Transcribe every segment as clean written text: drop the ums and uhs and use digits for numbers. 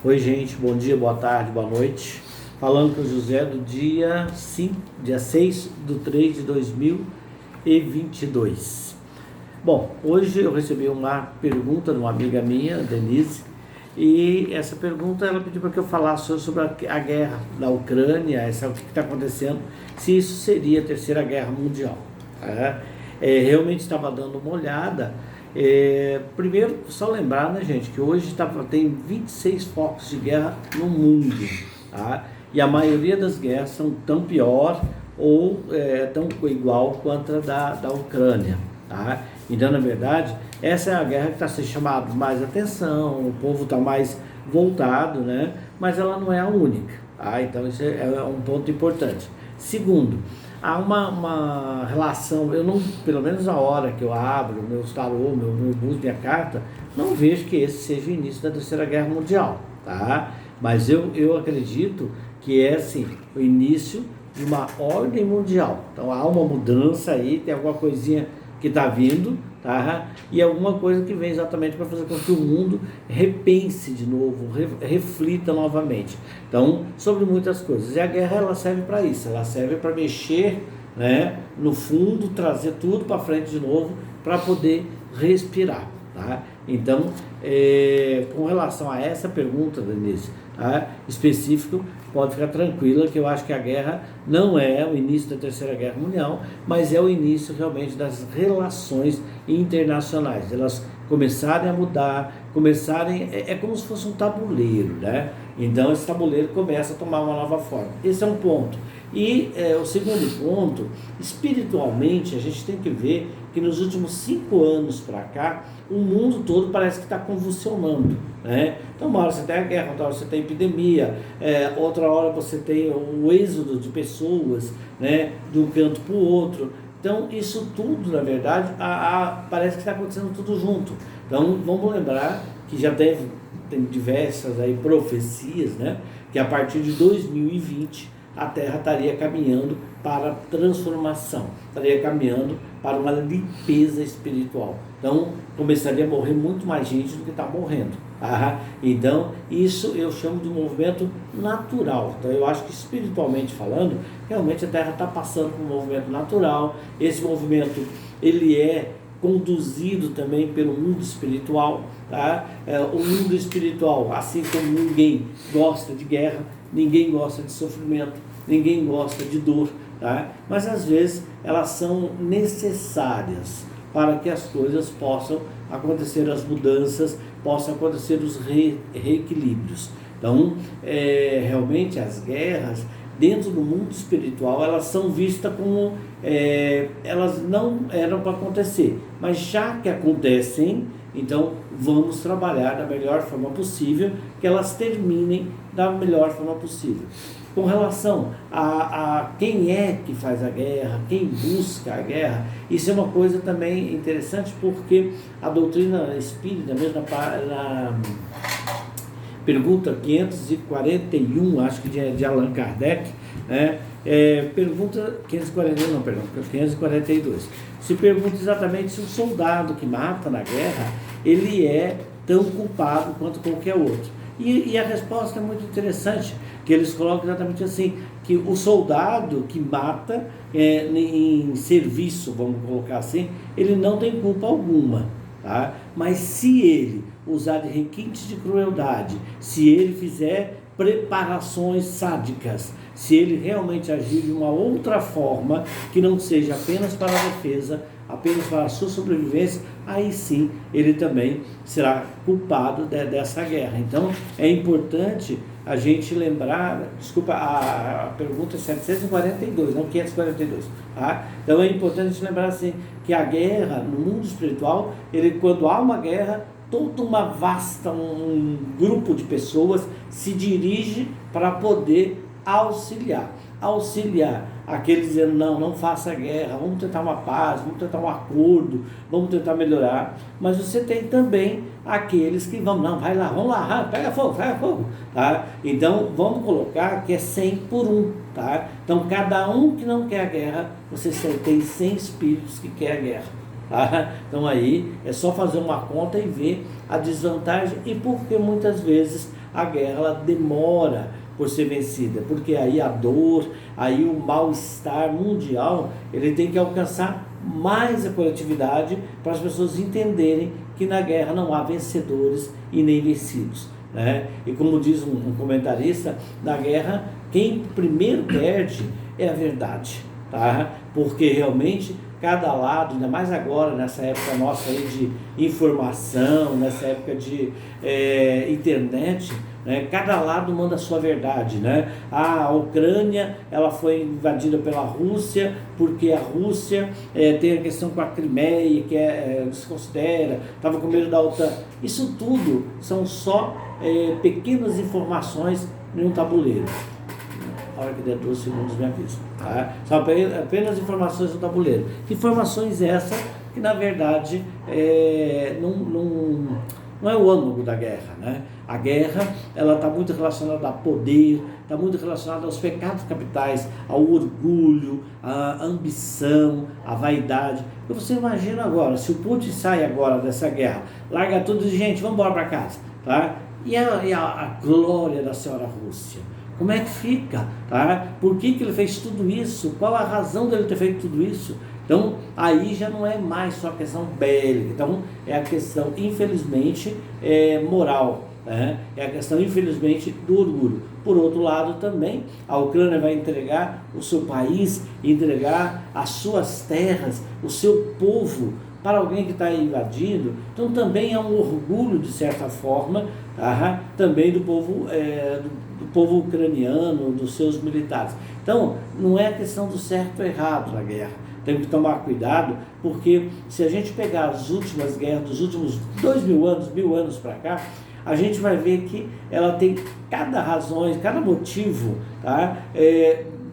Oi, gente, bom dia, boa tarde, boa noite. Falando com o José do dia 6 de 3 de 2022. Bom, hoje eu recebi uma pergunta de uma amiga minha, Denise, e essa pergunta ela pediu para que eu falasse sobre a guerra da Ucrânia, o que está acontecendo, se isso seria a Terceira Guerra Mundial. Tá? Realmente estava dando uma olhada. Primeiro, só lembrar, né, gente, que hoje tem 26 focos de guerra no mundo, tá? E a maioria das guerras são tão pior ou tão igual quanto a da Ucrânia, tá? Então, na verdade, essa é a guerra que está sendo chamada mais atenção, o povo está mais voltado, né? Mas ela não é a única, tá? Então, isso é um ponto importante. Segundo, há uma relação, eu não, pelo menos a hora que eu abro meu tarô, meu busto, minha carta, não vejo que esse seja o início da Terceira Guerra Mundial, tá? Mas eu acredito que é, sim, o início de uma ordem mundial. Então há uma mudança aí, tem alguma coisinha que está vindo, tá? E alguma coisa que vem exatamente para fazer com que o mundo repense de novo, reflita novamente. Então, sobre muitas coisas. E a guerra, ela serve para isso, ela serve para mexer, né, no fundo, trazer tudo para frente de novo, para poder respirar, tá? Então, com relação a essa pergunta, Denise, tá, específico, pode ficar tranquila que eu acho que a guerra não é o início da Terceira Guerra Mundial, mas é o início realmente das relações internacionais. Elas começarem a mudar, é como se fosse um tabuleiro, né? Então esse tabuleiro começa a tomar uma nova forma. Esse é um ponto. E o segundo ponto, espiritualmente, a gente tem que ver que nos últimos 5 anos para cá, o mundo todo parece que está convulsionando, né? Então uma hora você tem a guerra, outra hora você tem a epidemia, outra hora você tem o êxodo de pessoas, né, de um canto para o outro. Então isso tudo, na verdade, parece que está acontecendo tudo junto. Então vamos lembrar que já tem diversas aí profecias, né, que a partir de 2020 a Terra estaria caminhando para transformação, estaria caminhando para uma limpeza espiritual. Então começaria a morrer muito mais gente do que está morrendo. Então isso eu chamo de um movimento natural. Então eu acho que, espiritualmente falando, realmente a Terra está passando por um movimento natural. Esse movimento ele é conduzido também pelo mundo espiritual, tá? O mundo espiritual, assim como ninguém gosta de guerra, ninguém gosta de sofrimento, ninguém gosta de dor, tá? Mas às vezes elas são necessárias para que as coisas possam acontecer, as mudanças, possam acontecer os reequilíbrios. Então, realmente as guerras, dentro do mundo espiritual, elas são vistas como, elas não eram para acontecer, mas já que acontecem, então vamos trabalhar da melhor forma possível, que elas terminem da melhor forma possível. Com relação a quem é que faz a guerra, quem busca a guerra, isso é uma coisa também interessante, porque a doutrina espírita, mesmo na pergunta 541, acho que de Allan Kardec, né? Pergunta 541, não, perdão, 542. Se pergunta exatamente se o soldado que mata na guerra, ele é tão culpado quanto qualquer outro. E a resposta é muito interessante, que eles colocam exatamente assim, que o soldado que mata em serviço, vamos colocar assim, ele não tem culpa alguma, tá? Mas se ele usar de requintes de crueldade, se ele fizer preparações sádicas, se ele realmente agir de uma outra forma, que não seja apenas para a defesa, apenas para a sua sobrevivência, aí sim ele também será culpado dessa guerra. Então é importante a gente lembrar, desculpa, a pergunta é 742, não 542, tá? Então é importante a gente lembrar assim, que a guerra no mundo espiritual, quando há uma guerra, toda uma vasta, um grupo de pessoas se dirige para poder auxiliar aqueles dizendo, não faça guerra, vamos tentar uma paz, vamos tentar um acordo, vamos tentar melhorar. Mas você tem também aqueles que vai lá, vamos lá, pega fogo, tá? Então vamos colocar que é 100 por 1, tá? Então cada um que não quer a guerra, você tem 100 espíritos que querem a guerra. Tá? Então aí é só fazer uma conta e ver a desvantagem, e porque muitas vezes a guerra ela demora por ser vencida, porque aí a dor, aí o mal-estar mundial, ele tem que alcançar mais a coletividade para as pessoas entenderem que na guerra não há vencedores e nem vencidos, né? E como diz um comentarista, na guerra quem primeiro perde é a verdade, tá? Porque realmente cada lado, ainda mais agora nessa época nossa aí de informação, nessa época de internet, né? Cada lado manda a sua verdade, né? A Ucrânia ela foi invadida pela Rússia porque a Rússia tem a questão com a Crimeia que se considera, estava com medo da OTAN. Isso tudo são só pequenas informações em um tabuleiro. A hora que der 12 segundos me avisa, tá? São apenas informações no tabuleiro. Informações essas que na verdade não é o âmago da guerra, né? A guerra ela está muito relacionada a poder, está muito relacionada aos pecados capitais, ao orgulho, à ambição, à vaidade. E você imagina agora, se o Putin sai agora dessa guerra, larga tudo e diz, gente, vamos embora para casa, tá? E a glória da senhora Rússia? Como é que fica? Tá? Por que ele fez tudo isso? Qual a razão dele ter feito tudo isso? Então, aí já não é mais só a questão bélica. Então, é a questão, infelizmente, moral. Né? É a questão, infelizmente, do orgulho. Por outro lado, também, a Ucrânia vai entregar o seu país, entregar as suas terras, o seu povo, para alguém que está invadindo. Então, também é um orgulho, de certa forma, tá? Também do povo ucraniano, dos seus militares. Então, não é a questão do certo ou errado na guerra. Temos que tomar cuidado, porque se a gente pegar as últimas guerras dos últimos 1000 anos para cá, a gente vai ver que ela tem cada razão, cada motivo, tá?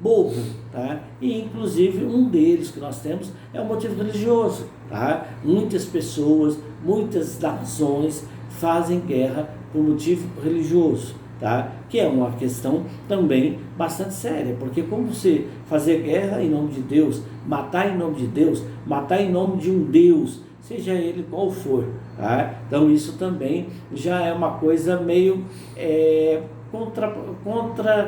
Bobo, tá? E inclusive um deles que nós temos é o motivo religioso, tá? Muitas pessoas, muitas nações fazem guerra por motivo religioso, tá? Que é uma questão também bastante séria, porque como você fazer guerra em nome de Deus, matar em nome de Deus, matar em nome de um Deus, seja ele qual for, tá? Então isso também já é uma coisa meio contra,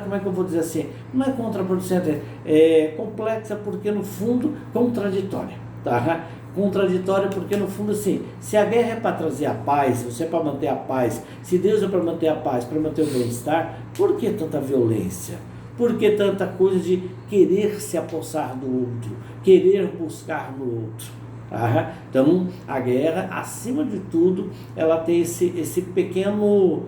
como é que eu vou dizer assim, não é contraproducente, é complexa, porque no fundo contraditória, tá? Contraditória porque no fundo assim, se a guerra é para trazer a paz, se você é para manter a paz, se Deus é para manter a paz, para manter o bem-estar, por que tanta violência? Por que tanta coisa de querer se apossar do outro, querer buscar no outro? Tá? Então a guerra, acima de tudo, ela tem esse pequeno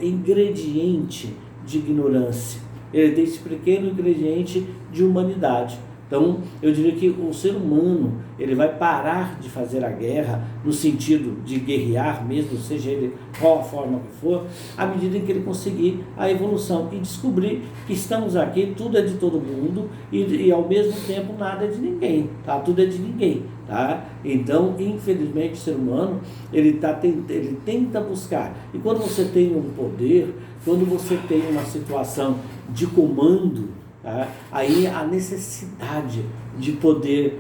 ingrediente de ignorância, ele tem esse pequeno ingrediente de humanidade. Então, eu diria que o ser humano, ele vai parar de fazer a guerra, no sentido de guerrear mesmo, seja ele qual a forma que for, à medida em que ele conseguir a evolução e descobrir que estamos aqui, tudo é de todo mundo e ao mesmo tempo nada é de ninguém, tá? Tudo é de ninguém, tá? Então, infelizmente, o ser humano, ele tenta buscar. E quando você tem um poder, quando você tem uma situação de comando, tá? Aí a necessidade de poder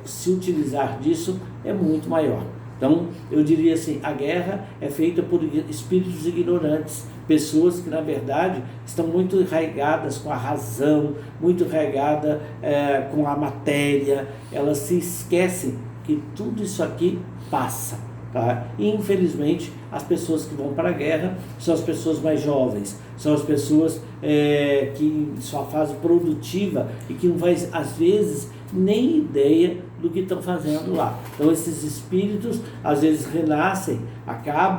se utilizar disso é muito maior. Então eu diria assim, a guerra é feita por espíritos ignorantes, pessoas que na verdade estão muito enraigadas com a razão, muito enraigadas com a matéria, elas se esquecem que tudo isso aqui passa. Tá? E infelizmente as pessoas que vão para a guerra são as pessoas mais jovens, são as pessoas que em sua fase produtiva e que não faz às vezes nem ideia do que estão fazendo lá. Então esses espíritos às vezes renascem,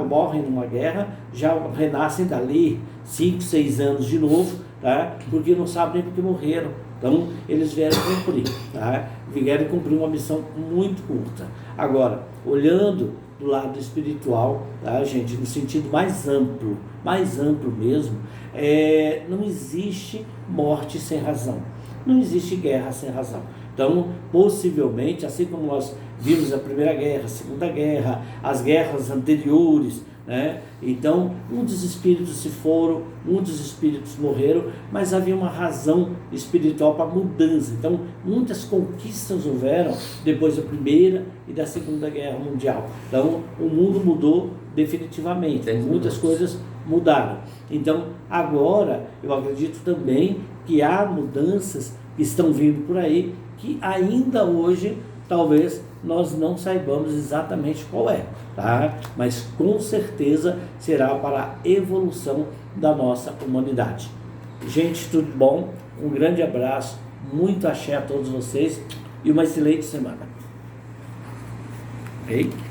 morrem numa guerra, já renascem dali 5, 6 anos de novo, tá? Porque não sabem porque morreram. Então eles vieram cumprir, tá? Vieram cumprir uma missão muito curta. Agora, olhando do lado espiritual, tá, gente, no sentido mais amplo mesmo, não existe morte sem razão, não existe guerra sem razão. Então, possivelmente, assim como nós vimos a Primeira Guerra, a Segunda Guerra, as guerras anteriores, né? Então, muitos espíritos se foram, muitos espíritos morreram, mas havia uma razão espiritual para a mudança. Então, muitas conquistas houveram depois da Primeira e da Segunda Guerra Mundial. Então, o mundo mudou definitivamente. Muitas coisas mudaram. Então, agora, eu acredito também que há mudanças que estão vindo por aí, que ainda hoje, talvez, nós não saibamos exatamente qual é, tá? Mas com certeza será para a evolução da nossa humanidade. Gente, tudo bom? Um grande abraço, muito axé a todos vocês e uma excelente semana. Ok?